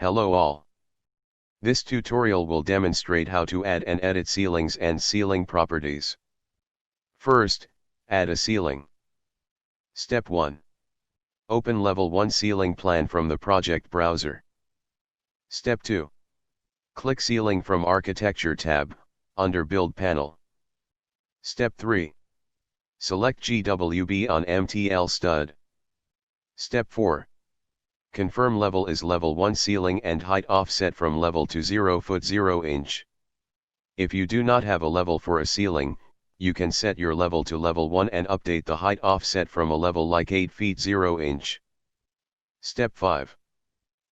Hello all. This tutorial will demonstrate how to add and edit ceilings and ceiling properties. First, add a ceiling. Step 1. Open Level 1 ceiling plan from the project browser. Step 2. Click Ceiling from Architecture tab, under Build panel. Step 3. Select GWB on MTL stud. Step 4. Confirm level is level 1 ceiling and height offset from level to 0 foot 0 inch. If you do not have a level for a ceiling, you can set your level to level 1 and update the height offset from a level like 8 feet 0 inch. Step 5.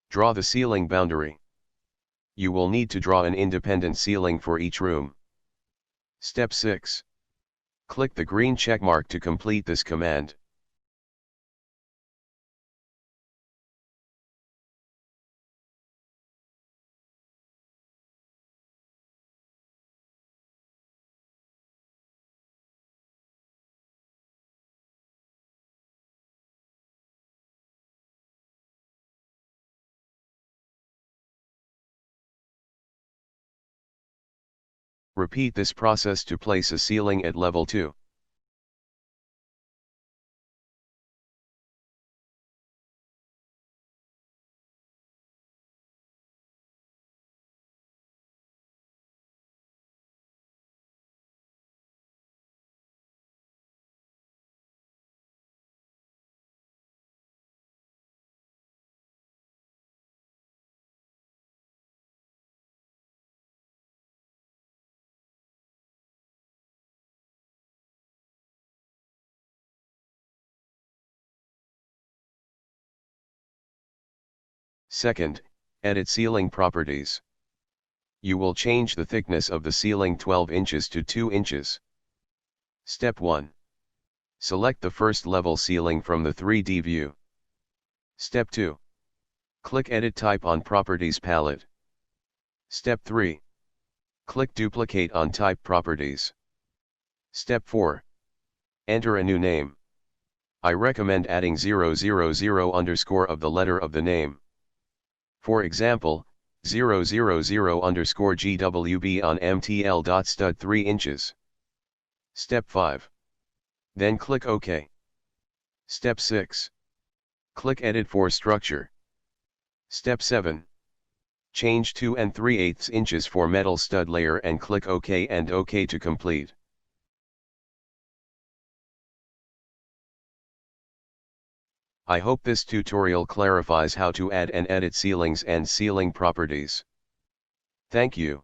Draw the ceiling boundary. You will need to draw an independent ceiling for each room. Step 6. Click the green checkmark to complete this command. Repeat this process to place a ceiling at level 2. Second, edit ceiling properties. You will change the thickness of the ceiling 12 inches to 2 inches. Step 1. Select the first level ceiling from the 3D view. Step 2. Click Edit Type on Properties palette. Step 3. Click Duplicate on Type Properties. Step 4. Enter a new name. I recommend adding 000 underscore of the letter of the name. For example, 000 underscore GWB on MTL.stud 3 inches. Step 5. Then click OK. Step 6. Click Edit for Structure. Step 7. Change 2 3/8 inches for metal stud layer and click OK and OK to complete. I hope this tutorial clarifies how to add and edit ceilings and ceiling properties. Thank you.